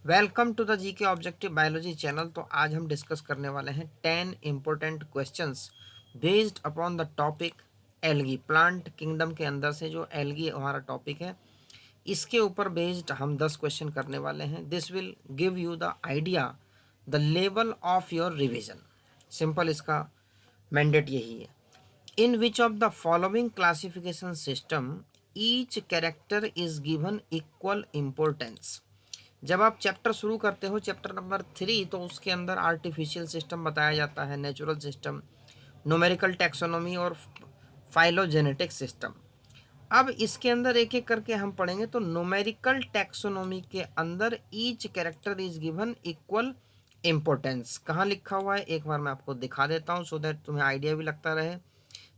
Welcome to the GK objective biology channel. तो आज हम डिस्कस करने वाले हैं 10 important questions based upon the topic algae. Plant kingdom के अंदर से जो एल्गी हमारा टॉपिक है, इसके ऊपर बेस्ड हम 10 क्वेश्चन करने वाले हैं। This will give you the idea the level of your revision. Simple इसका मैंडेट यही है। In which of the following classification system each character is given equal importance. जब आप चैप्टर शुरू करते हो, चैप्टर नंबर 3, तो उसके अंदर आर्टिफिशियल सिस्टम बताया जाता है, नेचुरल सिस्टम, न्यूमेरिकल टैक्सोनॉमी और फाइलोजेनेटिक सिस्टम। अब इसके अंदर एक एक करके हम पढ़ेंगे। तो न्यूमेरिकल टैक्सोनॉमी के अंदर each character is given equal importance कहाँ लिखा हुआ है, एक बार मैं आपको दिखा देता हूँ, सो दैट तुम्हें आइडिया भी लगता रहे।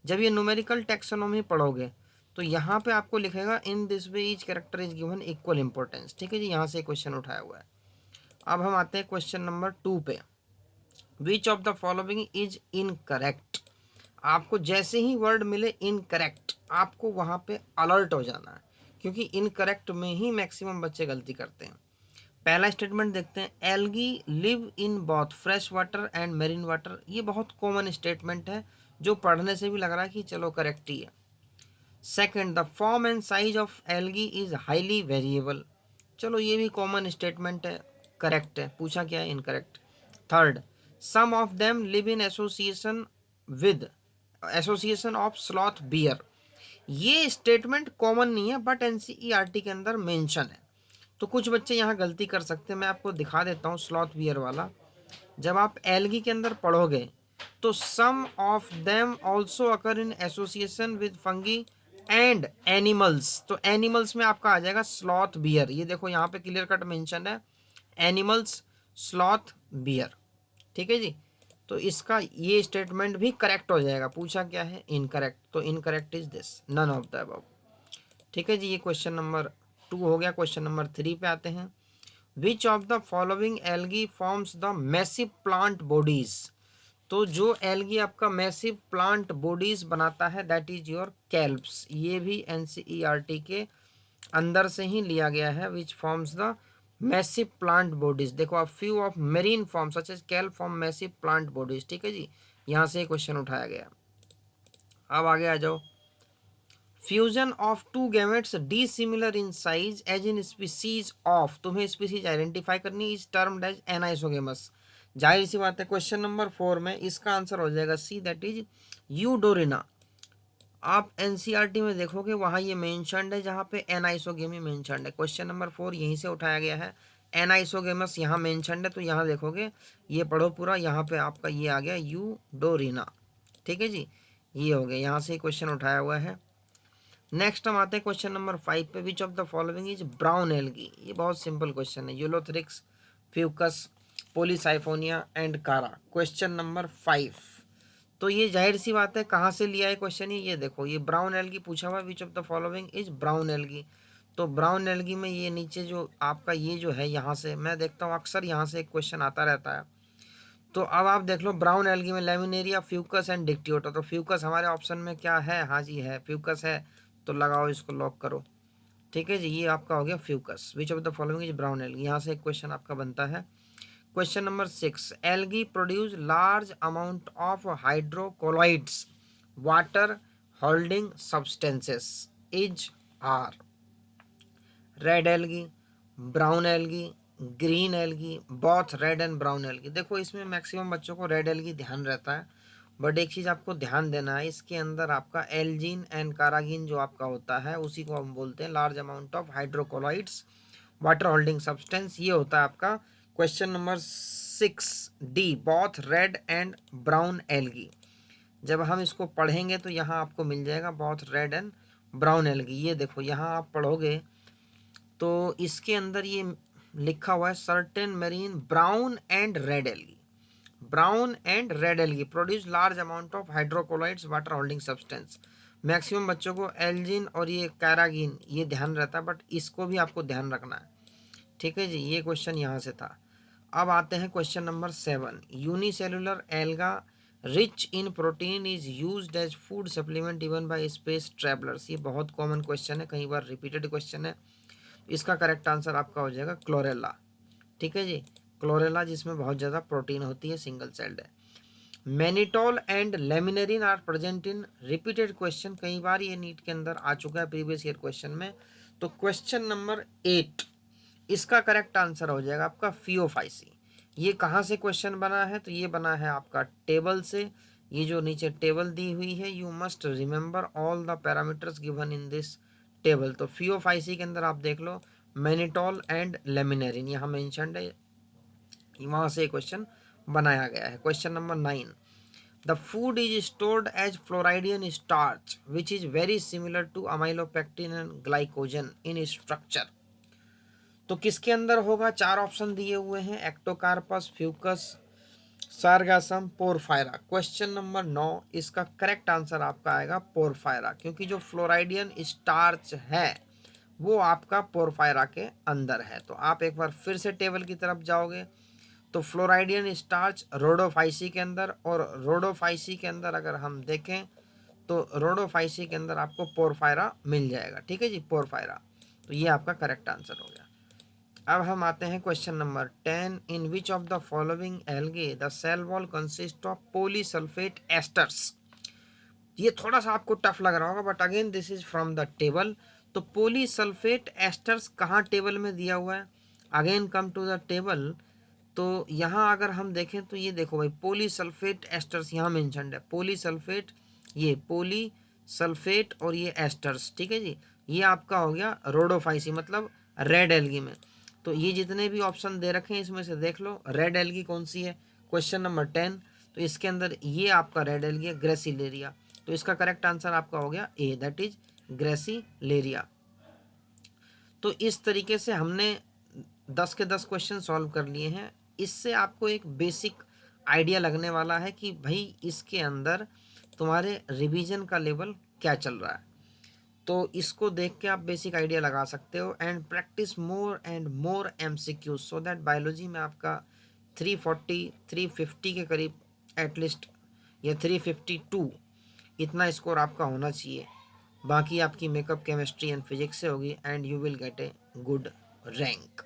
जब ये न्यूमेरिकल टैक्सोनॉमी पढ़ोगे तो यहाँ पे आपको लिखेगा in this way each character is given equal importance. ठीक है जी, यहाँ से क्वेश्चन उठाया हुआ है। अब हम आते हैं क्वेश्चन नंबर 2 पे। विच of the following is incorrect. आपको जैसे ही वर्ड मिले इनकरेक्ट, आपको वहाँ पे अलर्ट हो जाना है, क्योंकि इनकरेक्ट में ही मैक्सिमम बच्चे गलती करते हैं। पहला स्टेटमेंट देखते हैं, algae live in both fresh water and marine water. ये बहुत कॉमन स्टेटमेंट है, जो पढ़ने से भी लग रहा है कि चलो करेक्ट ही है। Second, the form and size of algae is highly variable. चलो ये भी कॉमन स्टेटमेंट है, करेक्ट है। पूछा क्या है, incorrect. Third, some of them live in association with association of sloth bear. ये स्टेटमेंट कॉमन नहीं है, बट एनसीईआरटी के अंदर मेंशन है, तो कुछ बच्चे यहाँ गलती कर सकते हैं। मैं आपको दिखा देता हूँ स्लॉथ बियर वाला। जब आप एल्गी के अंदर पढ़ोगे तो some of them also occur in association with fungi and animals. तो एनिमल्स में आपका आ जाएगा स्लॉथ बियर। ये देखो यहाँ पे क्लियर कट मेंशन है, एनिमल्स, स्लॉथ बियर। ठीक है जी, तो इसका ये स्टेटमेंट भी करेक्ट हो जाएगा। पूछा क्या है, इनकरेक्ट, तो incorrect is this, none of the above. ठीक है जी, ये क्वेश्चन नंबर 2 हो गया। क्वेश्चन नंबर 3 पे आते हैं। विच of the following algae forms the massive plant bodies. तो जो एल्गी आपका मैसिव प्लांट बॉडीज बनाता है, दैट इज योर कैल्प्स। ये भी एनसीईआरटी के अंदर से ही लिया गया है। Which forms the massive plant bodies. देखो आप, few of marine form such as kelp form massive plant bodies. ठीक है जी, यहाँ से क्वेश्चन उठाया गया। अब आगे आ जाओ। Fusion of two gametes dissimilar in size as in species of. तुम्हें स्पीसीज आइडेंटिफाई करनी, इज टर्म्ड एज एनाइसोगेमस। जाहिर सी बात है, क्वेश्चन नंबर 4 में इसका आंसर हो जाएगा सी, दैट इज यूडोरिना। आप एनसीईआरटी में देखोगे वहां ये मेंशन्ड है, जहां पे एनाइसोगेमी मेंशन्ड है। क्वेश्चन नंबर 4 यहीं से उठाया गया है। एनाइसोगेमस यहाँ मेंशन्ड है, तो यहाँ देखोगे, ये पढ़ो पूरा, यहाँ पे आपका ये आ गया यूडोरिना। ठीक है जी, ये हो गया, यहाँ से क्वेश्चन उठाया हुआ है। नेक्स्ट हम आते हैं क्वेश्चन नंबर 5 पे। विच of the following is brown algae. ये बहुत सिंपल क्वेश्चन है। यूलोथ्रिक्स, फ्यूकस, पोलीसाइफोनिया एंड कारा। Question number 5। तो ये जाहिर सी बात है, कहाँ से लिया है क्वेश्चन, ये देखो, ये ब्राउन एल्गी पूछा हुआ है। विच of the following is brown algae. तो ब्राउन एल्गी में ये नीचे जो आपका ये जो है, यहाँ से मैं देखता हूँ अक्सर यहाँ से एक क्वेश्चन आता रहता है। तो अब आप देख लो, ब्राउन एल्गी में लेमिनेरिया, फ्यूकस एंड डिक्टियोटा। तो फ्यूकस हमारे ऑप्शन में क्या है, हाँ जी है, फ्यूकस है, तो लगाओ इसको, लॉक करो। ठीक है जी, ये आपका हो गया fucus. Which of the following is brown algae, यहाँ से एक क्वेश्चन आपका बनता है। Question number 6, algae produce large amount of hydrocolloids water holding substances is are red algae, brown algae, green algae, both red and brown algae. देखो इसमें maximum बच्चों को रेड एल्गी ध्यान रहता है, बट एक चीज़ आपको ध्यान देना है, इसके अंदर आपका एल्जीन एंड कारागिन जो आपका होता है, उसी को हम बोलते हैं large amount of hydrocolloids water holding substance. ये होता है आपका question number 6D, both red and brown algae. जब हम इसको पढ़ेंगे तो यहाँ आपको मिल जाएगा both red and brown algae. ये देखो यहाँ आप पढ़ोगे तो इसके अंदर ये लिखा हुआ है, certain marine brown and red algae, brown and red algae produce large amount of hydrocolloids water holding substance. Maximum बच्चों को एल्जिन और ये कैरागिन ये ध्यान रहता है, बट इसको भी आपको ध्यान रखना है। ठीक है जी, ये क्वेश्चन यहाँ से था। अब आते हैं question number 7, unicellular alga rich in protein is used as food supplement even by space travellers. ये बहुत कॉमन क्वेश्चन है, कई बार रिपीटेड क्वेश्चन है। इसका करेक्ट आंसर आपका हो जाएगा क्लोरेला। ठीक है जी, क्लोरेला जिसमें बहुत ज़्यादा प्रोटीन होती है, सिंगल सेल्ड है। Mannitol and laminarin are present in repeated question, कई बार ये नीट के अंदर आ चुका है प्रीवियस ईयर क्वेश्चन में। तो क्वेश्चन नंबर 8, इसका करेक्ट आंसर हो जाएगा आपका फियोफाइसी। ये कहाँ से क्वेश्चन बना है? तो ये बना है आपका टेबल से। ये जो नीचे टेबल दी हुई है, you must remember all the parameters given in this table. तो फियोफाइसी के अंदर आप देख लो मैनिटोल एंड लेमिनेरिन यहाँ मेंशन्ड है, वहाँ से क्वेश्चन बनाया गया है। Question number 9, the food is stored as floridean starch which is very similar to amylopectin and glycogen in structure. तो किसके अंदर होगा? 4 ऑप्शन दिए हुए हैं, ectocarpus, fucus, sargassum, porphyra. Question number 9, इसका करेक्ट आंसर आपका आएगा पोरफायरा, क्योंकि जो फ्लोराइडियन स्टार्च है वो आपका पोरफायरा के अंदर है। तो आप एक बार फिर से टेबल की तरफ जाओगे तो फ्लोराइडियन स्टार्च रोडोफाइसी के अंदर, और रोडोफाइसी के अंदर अगर हम देखें तो रोडोफाइसी के अंदर आपको पोरफायरा मिल जाएगा। ठीक है जी, पोरफायरा। तो ये आपका करेक्ट आंसर हो गया। अब हम आते हैं question number 10, in which of the following algae the cell wall consist of polysulphate esters. ये थोड़ा सा आपको टफ लग रहा होगा, but again this is from the table. तो पॉलीसल्फेट एस्टर्स कहाँ टेबल में दिया हुआ है? Again come to the table. तो यहाँ अगर हम देखें तो ये देखो भाई, पॉलीसल्फेट एस्टर्स यहाँ मेंशन्ड है। पॉलीसल्फेट, ये पॉलीसल्फेट और ये एस्टर्स, ठीक है जी। ये आपका हो गया रोडोफाइसी, मतलब रेड एल्गी में। तो ये जितने भी ऑप्शन दे रखे हैं इसमें से देख लो रेड एल्गी कौन सी है। क्वेश्चन नंबर 10, तो इसके अंदर ये आपका रेड एल्गी है, ग्रेसिलेरिया। तो इसका करेक्ट आंसर आपका हो गया ए, दैट इज ग्रेसिलेरिया। तो इस तरीके से हमने 10 के 10 क्वेश्चन सॉल्व कर लिए हैं। इससे आपको एक बेसिक आइडिया लगने वाला है कि भाई इसके अंदर तुम्हारे रिवीजन का लेवल क्या चल रहा है। तो इसको देख के आप बेसिक आइडिया लगा सकते हो, and practice more and more MCQs, so that biology में आपका 340 350 के करीब एटलीस्ट, या 352 इतना स्कोर आपका होना चाहिए। बाकी आपकी मेकअप, केमिस्ट्री एंड फिजिक्स से होगी, and you will get a good rank.